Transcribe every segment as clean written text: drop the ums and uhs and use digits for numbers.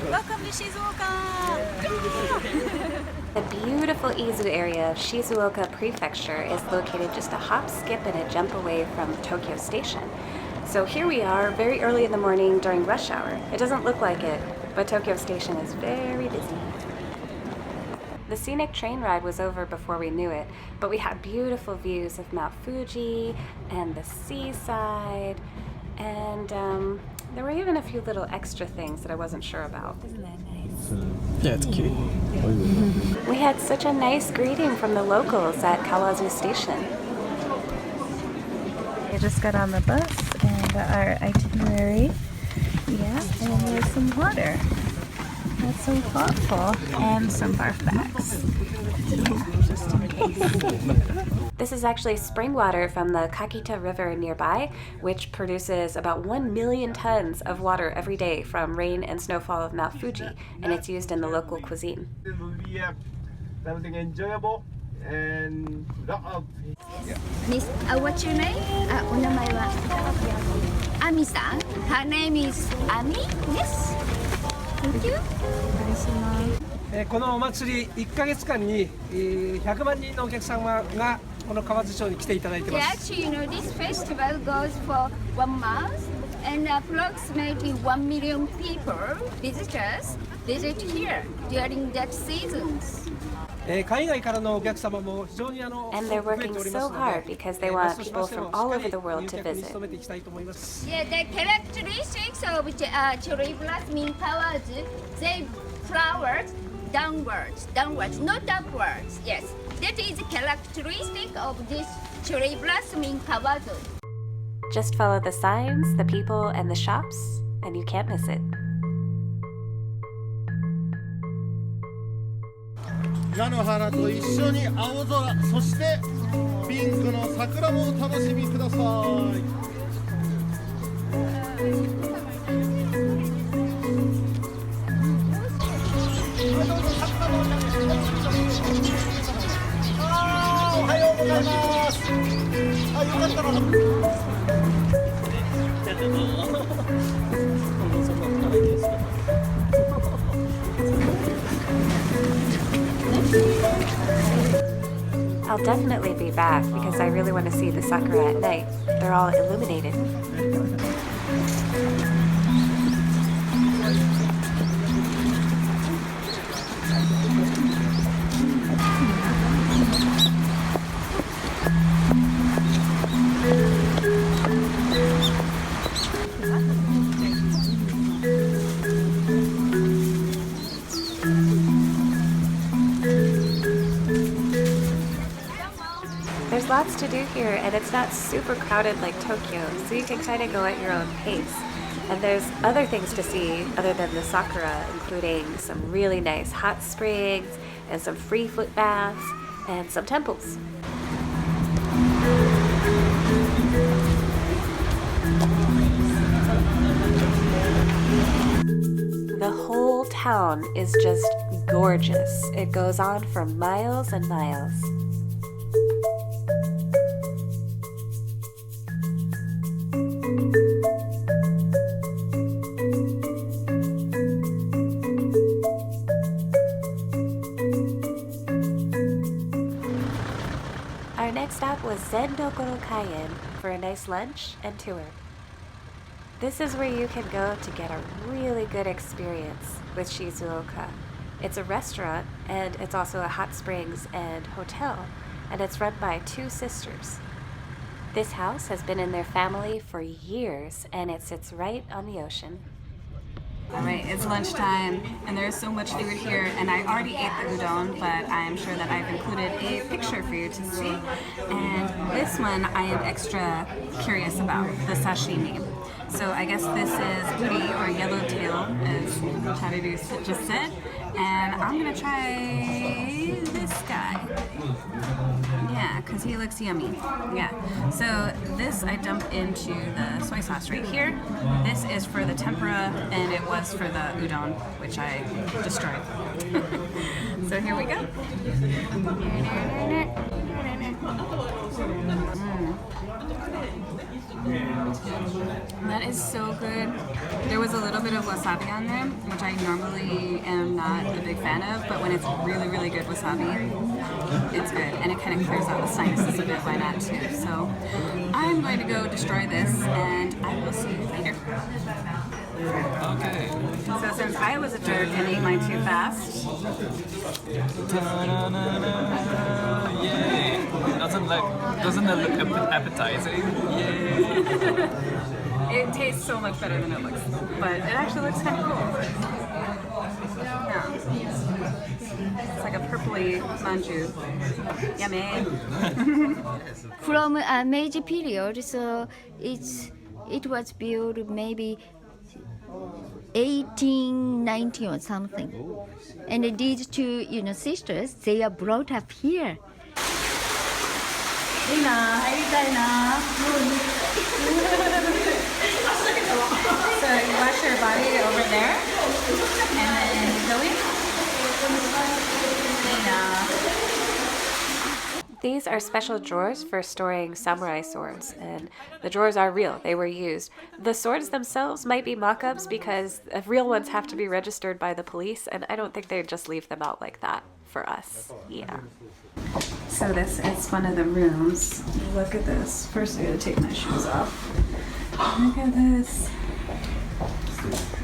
Welcome to Shizuoka! The beautiful Izu area of Shizuoka Prefecture is located just a hop, skip, and a jump away from Tokyo Station. So here we are, very early in the morning during rush hour. It doesn't look like it, but Tokyo Station is very busy. The scenic train ride was over before we knew it, but we had beautiful views of Mount Fuji and the seaside, and there were even a few little extra things that I wasn't sure about. Isn't that nice? Yeah, it's cute. We had such a nice greeting from the locals at Kawazu Station. I just got on the bus and our itinerary. Yeah, and there's some water. That's so thoughtful. And some barf bags. Just in case. This is actually spring water from the Kakita River nearby, which produces about 1 million tons of water every day from rain and snowfall of Mount Fuji, and it's used in the local cuisine. It will be something enjoyable and lot of. Miss, what's your name? お名前はアミさん。Her name is アミ Yes. Thank you. このお祭り1ヶ月間に100万人のお客様がこの河津町に来ていただいてます。 Actually, this festival goes for 1 month, and approximately 1 million people, visitors, visit here during that seasons. 海外からのお客様も非常にAnd they're working so hard because they want people from all over the world to visit. Yeah, the characteristics of cherry blossom in Kawazu, they flowers downwards, not upwards. Yes, that is a characteristic of this cherry blossom in Kawazu. Just follow the signs, the people, and the shops, and you can't miss it. 菜の花と一緒に青空、そしてピンクの桜もお楽しみください。おはようございます。あ、よかったら。I'll definitely be back because I really want to see the Sakura at night. They're all illuminated. There's lots to do here, and it's not super crowded like Tokyo, so you can kind of go at your own pace. And there's other things to see other than the Sakura, including some really nice hot springs, and some free foot baths, and some temples. The whole town is just gorgeous. It goes on for miles and miles. Our next stop was Zen-no-Koro-Kaien for a nice lunch and tour. This is where you can go to get a really good experience with Shizuoka. It's a restaurant, and it's also a hot springs and hotel, and it's run by 2 sisters. This house has been in their family for years, and it sits right on the ocean. Alright, it's lunchtime and there's so much food here, and I already ate the udon, but I'm sure that I've included a picture for you to see. And this one I am extra curious about, the sashimi. So I guess this is uri, or yellowtail, as Charly just said. And I'm gonna try this guy. Yeah, because he looks yummy. Yeah. So this I dump into the soy sauce right here. This is for the tempura, and it was for the udon, which I destroyed. So here we go. That is so good. There was a little bit of wasabi on there, which I normally am not a big fan of, but when it's really, really good wasabi, it's good. And it kind of clears out the sinuses a bit, why not too? So I'm going to go destroy this, and I will see you later. Okay. So since I was a jerk and ate mine too fast, Yay! Doesn't that look appetizing? Yay! it tastes so much better than it looks, but it actually looks kind of cool. Yeah. It's like a purpley manju. Yummy. From a Meiji period, so it was built maybe 1890 or something. And these two, sisters, they are brought up here. Lina, hey Dina. So you wash your body over there, and then go in. Lina. These are special drawers for storing samurai swords, and the drawers are real. They were used. The swords themselves might be mock-ups because real ones have to be registered by the police, and I don't think they'd just leave them out like that for us. Yeah. So this is one of the rooms. Look at this. First I gotta take my shoes off. Look at this.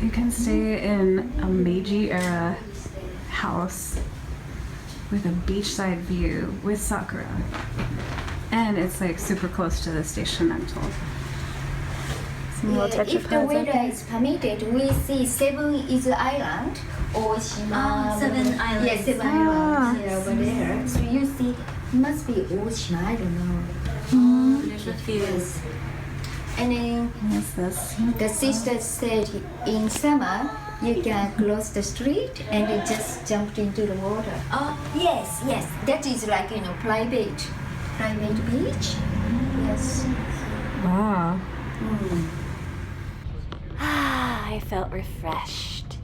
You can stay in a Meiji era house with a beachside view with Sakura. And it's like super close to the station, I'm told. Some little If the tetrapods. weather is permitted, we see 7 is island, Oshima. 7 islands. Yes, 7 islands over there. So you see, it must be Oshima, I don't know. There's a few. Yes. And then What's this? the sister said in summer, you can cross the street and you just jumped into the water. Oh, Yes, yes. That is like, private beach. Yes. Wow. I felt refreshed.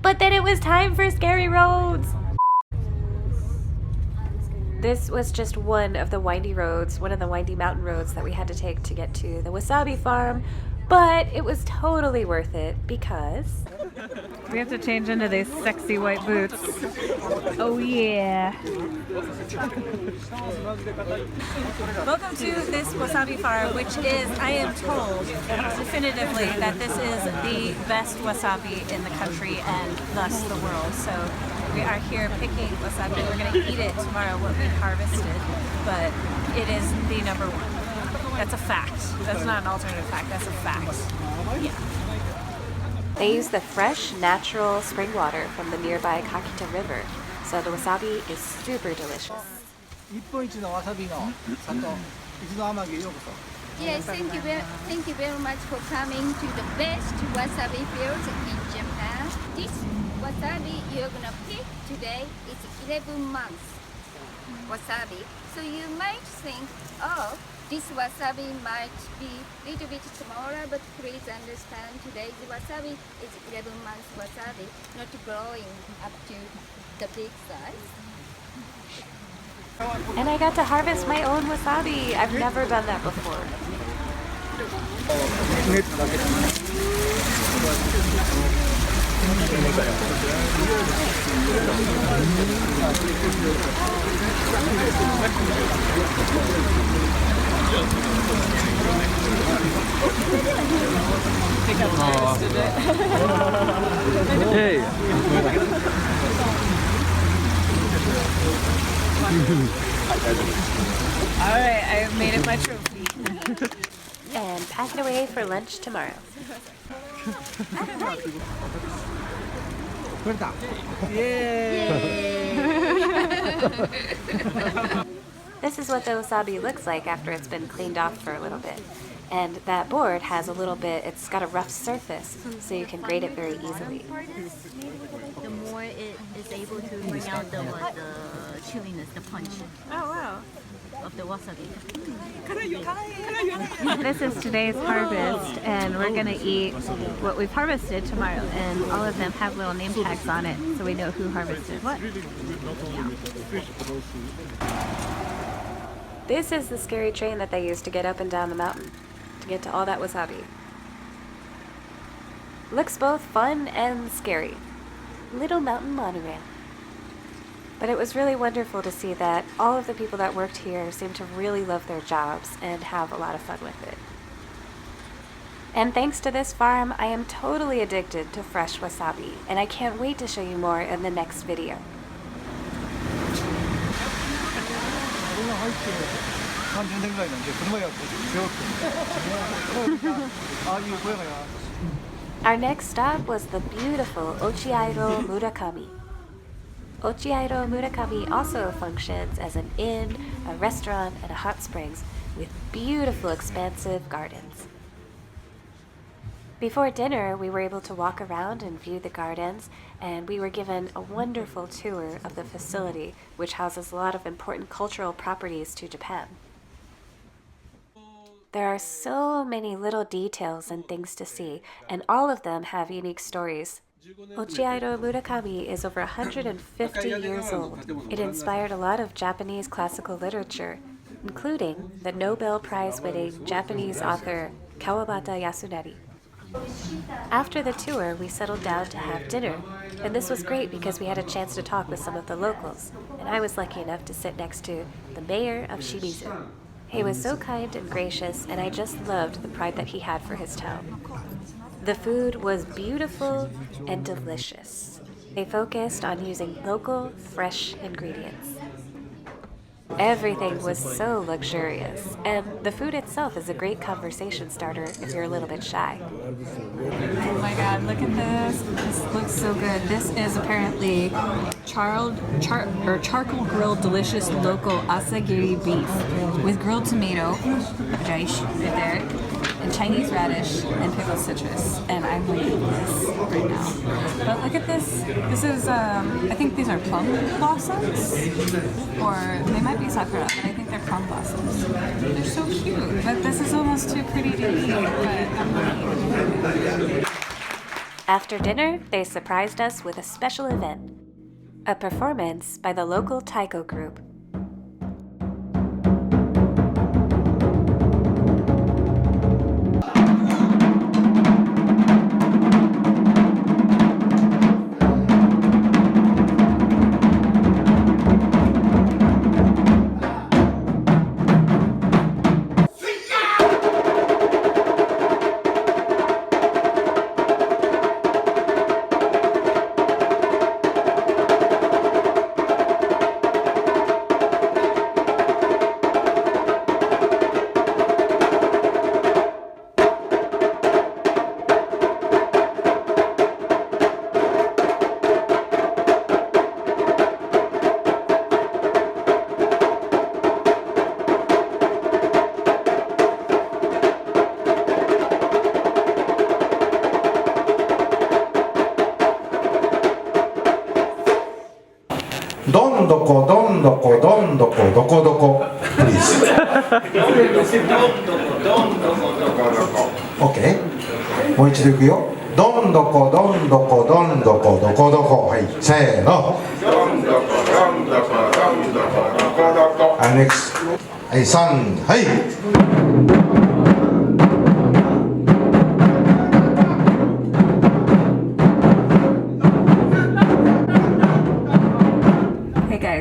But then it was time for scary roads! This was just one of the windy roads, one of the windy mountain roads that we had to take to get to the Wasabi farm, but it was totally worth it because We have to change into these sexy white boots. Oh yeah. Welcome to this wasabi farm, which is, I am told definitively that this is the best wasabi in the country and thus the world. So we are here picking wasabi. We're going to eat it tomorrow, what we harvested, but it is the number one. That's a fact. That's not an alternative fact, that's a fact. Yeah. they use the fresh, natural spring water from the nearby Kakita River, so the wasabi is super delicious. 日本一のわさびの里、伊豆の天城へようこそ。 Yes, thank you very much for coming to the best wasabi fields in Japan. This wasabi you're gonna pick today is 11 months wasabi. So you might think, oh, this wasabi might be a little bit smaller, but please understand today's wasabi is 11 months wasabi, not growing up to the big size. And I got to harvest my own wasabi. I've never done that before. Alright, I've made it my trophy. And pack it away for lunch tomorrow. 取れた。イエーイ。 This is what the wasabi looks like after it's been cleaned off for a little bit. And that board has a little bit, it's got a rough surface, so you can grate it very easily. The more it is able to bring out the chilliness, the punch. Oh wow. Of the wasabi. This is today's harvest, and we're gonna eat what we've harvested tomorrow, and all of them have little name tags on it, so we know who harvested what. This is the scary train that they use to get up and down the mountain, to get to all that wasabi. Looks both fun and scary. Little mountain monorail. But it was really wonderful to see that all of the people that worked here seemed to really love their jobs and have a lot of fun with it. And thanks to this farm, I am totally addicted to fresh wasabi, and I can't wait to show you more in the next video. Our next stop was the beautiful Ochiairo Murakami. Ochiairo Murakami also functions as an inn, a restaurant, and a hot springs with beautiful expansive gardens. Before dinner, we were able to walk around and view the gardens, and we were given a wonderful tour of the facility, which houses a lot of important cultural properties to Japan. There are so many little details and things to see, and all of them have unique stories. Ochiairo Murakami is over 150 years old. It inspired a lot of Japanese classical literature, including the Nobel Prize-winning Japanese author Kawabata Yasunari. After the tour, we settled down to have dinner, and this was great because we had a chance to talk with some of the locals, and I was lucky enough to sit next to the mayor of Shimizu. He was so kind and gracious, and I just loved the pride that he had for his town. The food was beautiful and delicious. They focused on using local, fresh ingredients. Everything was so luxurious, and the food itself is a great conversation starter if you're a little bit shy. Oh my god, look at this. This looks so good. This is apparently charcoal grilled delicious local asagiri beef with grilled tomato, rice right there, and Chinese radish and pickled citrus. And I'm gonna eat this right now. But look at this. This is, I think these are plum blossoms, or they might be sakura, but I think they're plum blossoms. They're so cute, but this is almost too pretty to eat, but I'm gonna eat it. After dinner, they surprised us with a special event, a performance by the local Taiko group.どんどこどんどこどんどこどこどこ please OK もう一度いくよどんどこどんどこどんどこどこどこはいせーのどんどこどんどこどんどこどこどこはい NEXT はい3はい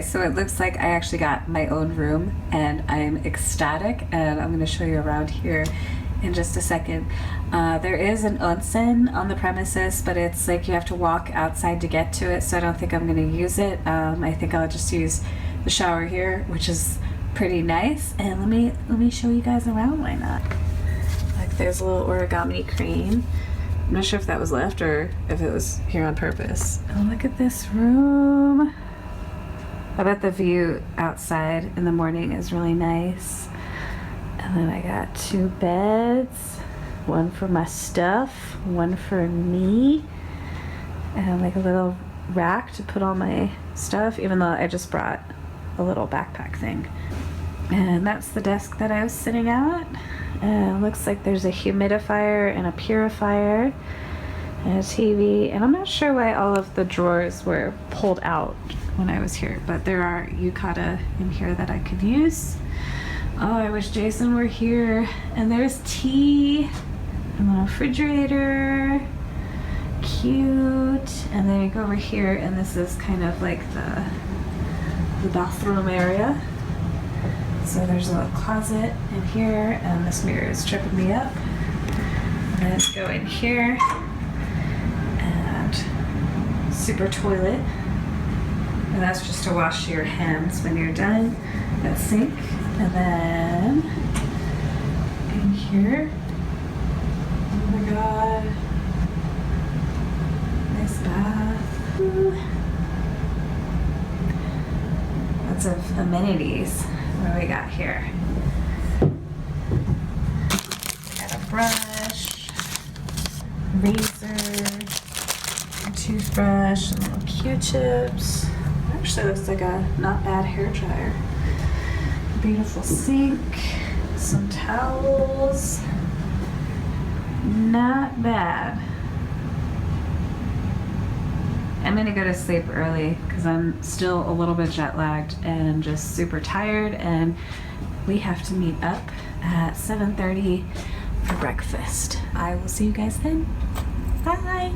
So it looks like I actually got my own room, and I'm ecstatic, and I'm going to show you around here in just a second. There is an onsen on the premises, but it's like you have to walk outside to get to it, so I don't think I'm going to use it. I think I'll just use the shower here, which is pretty nice. And let me show you guys around. Why not? Like there's a little origami crane. I'm not sure if that was left or if it was here on purpose. Oh, look at this room. I bet the view outside in the morning is really nice. And then I got 2 beds, one for my stuff, one for me, and like a little rack to put all my stuff, even though I just brought a little backpack thing. And that's the desk that I was sitting at. And it looks like there's a humidifier and a purifier and a TV. And I'm not sure why all of the drawers were pulled out when I was here, but there are yukata in here that I could use. Oh, I wish Jason were here. And there's tea and a refrigerator. Cute. And then you go over here and this is kind of like the bathroom area. So there's a little closet in here and this mirror is tripping me up. Let's go in here and super toilet. And that's just to wash your hands when you're done. That sink. And then in here, oh my god, nice bath. Ooh. Lots of amenities. What do we got here? Got a brush, razor, a toothbrush, and little Q-tips. Actually looks like a not bad hair dryer. Beautiful sink, some towels. Not bad. I'm gonna go to sleep early because I'm still a little bit jet lagged and just super tired, and we have to meet up at 7:30 for breakfast. I will see you guys then. Bye!